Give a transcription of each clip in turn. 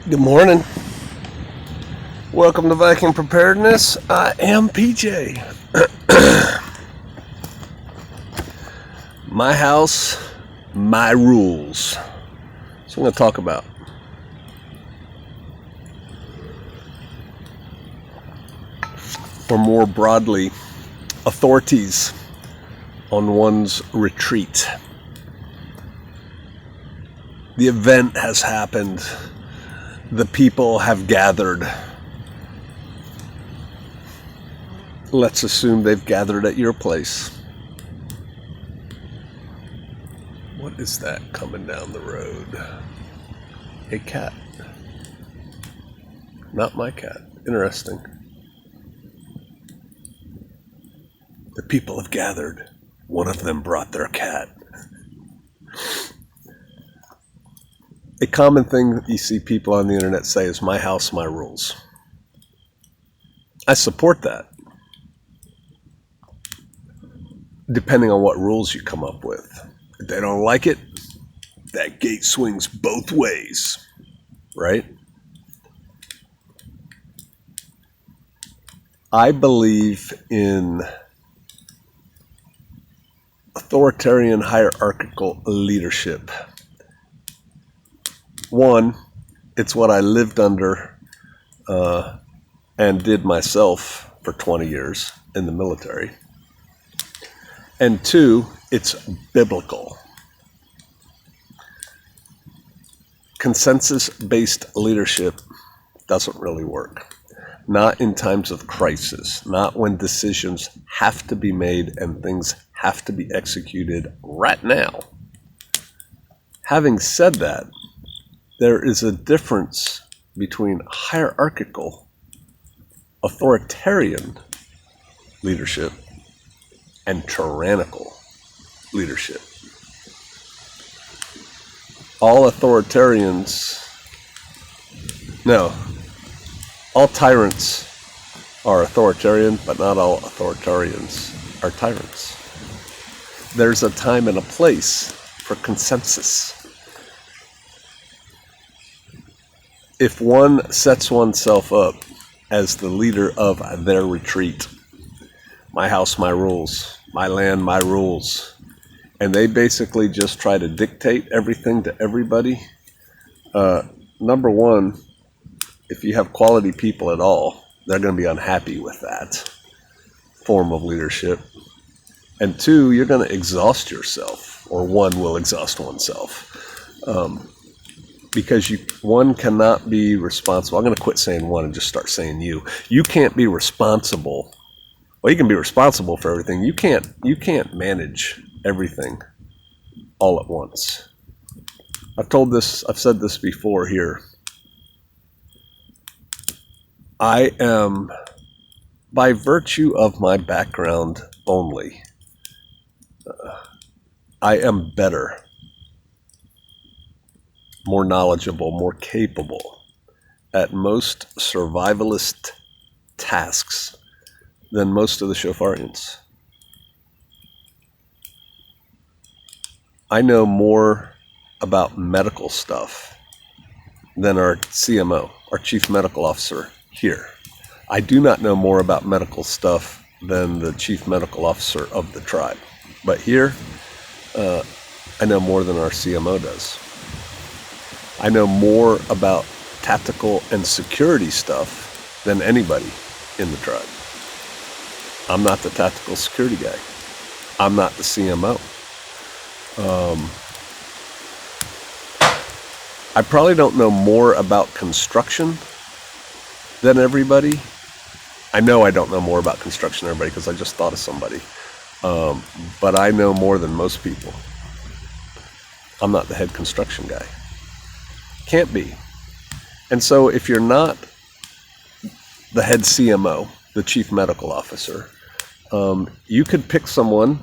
Good morning. Welcome to Viking Preparedness. I am PJ. My house, my rules. That's what I'm going to talk about. Or more broadly, authorities on one's retreat. The event has happened. The people have gathered. Let's assume they've gathered at your place. What is that coming down the road? A cat. Not my cat. Interesting. The people have gathered. One of them brought their cat. A common thing you see people on the internet say is, my house, my rules. I support that, depending on what rules you come up with. If they don't like it, that gate swings both ways, right? I believe in authoritarian hierarchical leadership. One, it's what I lived under and did myself for 20 years in the military. And two, it's biblical. Consensus-based leadership doesn't really work. Not in times of crisis, not when decisions have to be made and things have to be executed right now. Having said that, there is a difference between hierarchical, authoritarian leadership and tyrannical leadership. All tyrants are authoritarian, but not all authoritarians are tyrants. There's a time and a place for consensus. If one sets oneself up as the leader of their retreat, my house, my rules, my land, my rules, and they basically just try to dictate everything to everybody, number one, if you have quality people at all, they're going to be unhappy with that form of leadership. And two, you're going to exhaust yourself, or one will exhaust oneself. Because one cannot be responsible. I'm going to quit saying one and just start saying you. You can't be responsible. Well, you can be responsible for everything. You can't manage everything all at once. I've said this before here. I am, by virtue of my background only, I am better, more knowledgeable, more capable at most survivalist tasks than most of the Shofarians. I know more about medical stuff than our CMO, our Chief Medical Officer here. I do not know more about medical stuff than the Chief Medical Officer of the tribe. But here, I know more than our CMO does. I know more about tactical and security stuff than anybody in the tribe. I'm not the tactical security guy. I'm not the CMO. I probably don't know more about construction than everybody. I know I don't know more about construction than everybody because I just thought of somebody. But I know more than most people. I'm not the head construction guy. Can't be. And so if you're not the head CMO, the Chief Medical Officer, you could pick someone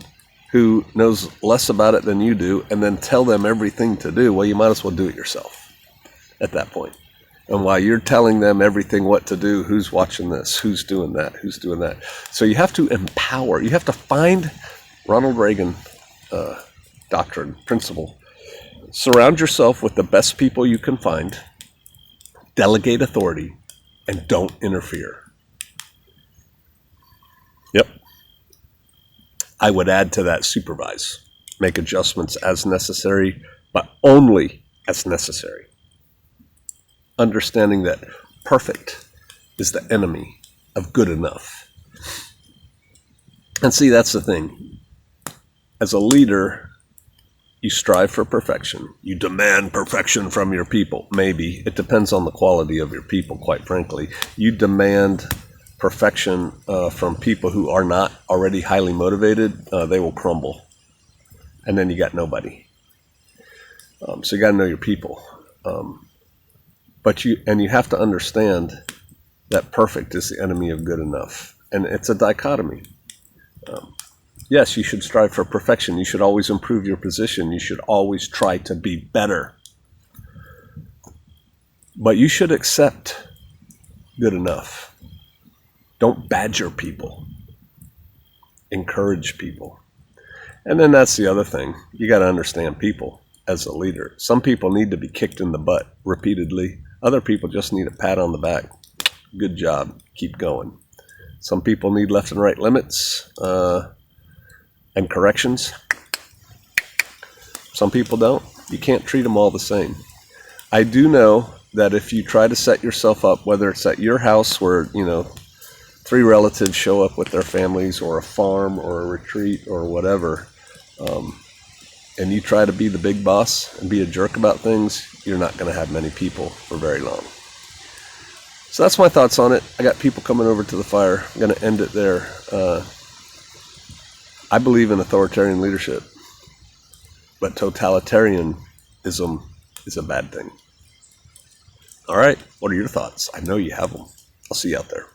who knows less about it than you do and then tell them everything to do. Well, you might as well do it yourself at that point. And while you're telling them everything what to do, who's watching this, who's doing that, who's doing that. So you have to empower. You have to find Ronald Reagan doctrine, principle. Surround yourself with the best people you can find delegate authority, and don't interfere. Yep. I would add to that supervise. Make adjustments as necessary, but only as necessary. Understanding that perfect is the enemy of good enough. And see, that's the thing. As a leader, you strive for perfection. You demand perfection from your people. Maybe. It depends on the quality of your people, quite frankly. You demand perfection from people who are not already highly motivated. They will crumble. And then you got nobody. So you got to know your people. But you have to understand that perfect is the enemy of good enough. And it's a dichotomy. Yes, you should strive for perfection. You should always improve your position. You should always try to be better. But you should accept good enough. Don't badger people. Encourage people. And then that's the other thing. You got to understand people as a leader. Some people need to be kicked in the butt repeatedly. Other people just need a pat on the back. Good job. Keep going. Some people need left and right limits and corrections. Some people don't. You can't treat them all the same. I do know that if you try to set yourself up, whether it's at your house where, 3 relatives show up with their families, or a farm or a retreat or whatever, and you try to be the big boss and be a jerk about things, you're not going to have many people for very long. So that's my thoughts on it. I got people coming over to the fire. I'm going to end it there. I believe in authoritarian leadership, but totalitarianism is a bad thing. All right, what are your thoughts? I know you have them. I'll see you out there.